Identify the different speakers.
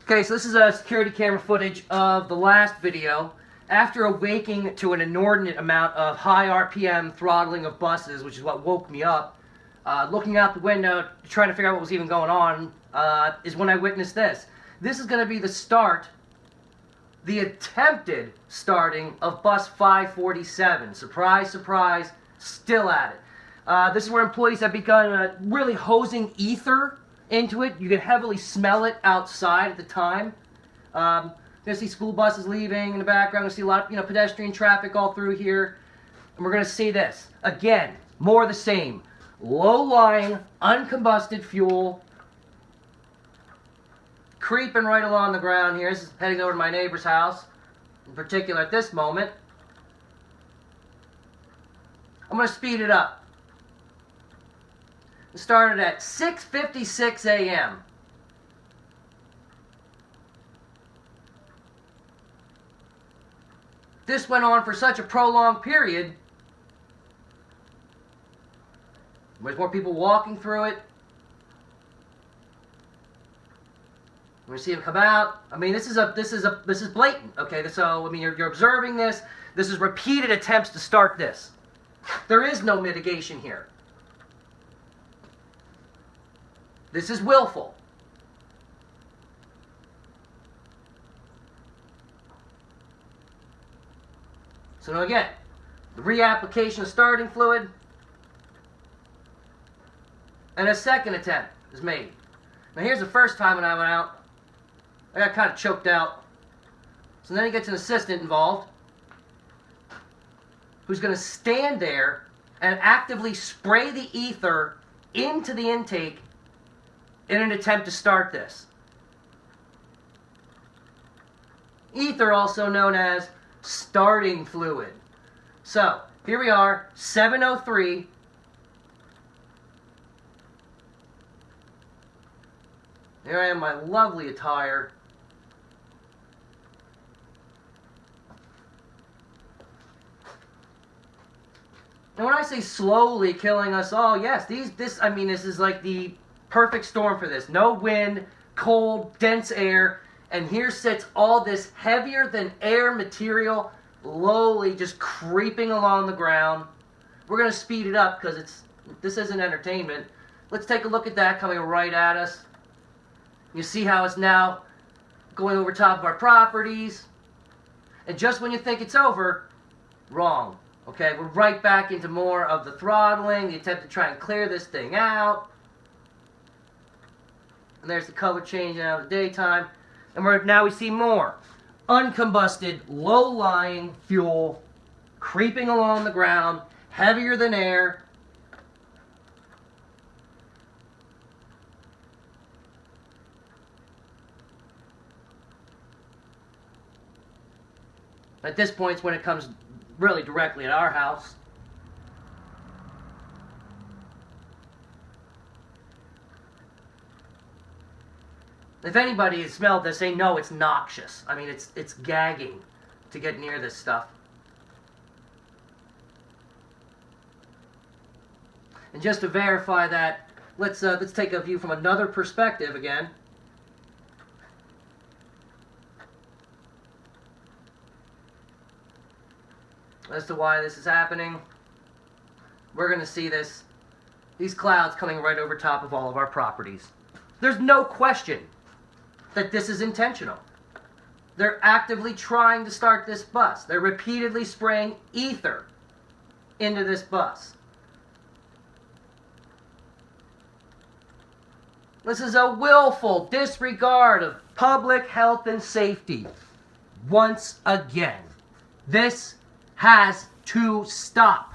Speaker 1: Okay, so this is a security camera footage of the last video. After awaking to an inordinate amount of high RPM throttling of buses, which is what woke me up, looking out the window, trying to figure out what was even going on, is when I witnessed this. This is going to be the start, the attempted starting of bus 547. Surprise, surprise, still at it. This is where employees have begun really hosing ether into it. You can heavily smell it outside at the time. You're going to see school buses leaving in the background. You're going to see a lot of pedestrian traffic all through here. And we're going to see this. Again, more of the same. Low-lying, uncombusted fuel creeping right along the ground here. This is heading over to my neighbor's house, in particular at this moment. I'm going to speed it up. It started at 6:56 a.m. This went on for such a prolonged period. There's more people walking through it. We see them come out. I mean, this is blatant. Okay, so I mean, you're observing this. This is repeated attempts to start this. There is no mitigation here. This is willful. So now again, the reapplication of starting fluid, and a second attempt is made. Now here's the first time when I went out. I got kind of choked out. So then he gets an assistant involved who's going to stand there and actively spray the ether into the intake in an attempt to start this. Ether, also known as starting fluid. So, here we are, 7:03. Here I am in my lovely attire. And when I say slowly killing us all, yes, this is like the perfect storm for this. No wind, cold, dense air, and here sits all this heavier than air material lowly just creeping along the ground. We're going to speed it up because this isn't entertainment. Let's take a look at that coming right at us. You see how it's now going over top of our properties. And just when you think it's over, wrong. Okay, we're right back into more of the throttling, the attempt to try and clear this thing out. And there's the color change now in the daytime. And now we see more uncombusted, low-lying fuel creeping along the ground, heavier than air. At this point, it's when it comes really directly at our house. If anybody has smelled this, they know it's noxious. I mean, it's gagging to get near this stuff. And just to verify that, let's take a view from another perspective again. As to why this is happening, we're going to see these clouds coming right over top of all of our properties. There's no question that this is intentional. They're actively trying to start this bus. They're repeatedly spraying ether into this bus. This is a willful disregard of public health and safety. Once again, this has to stop.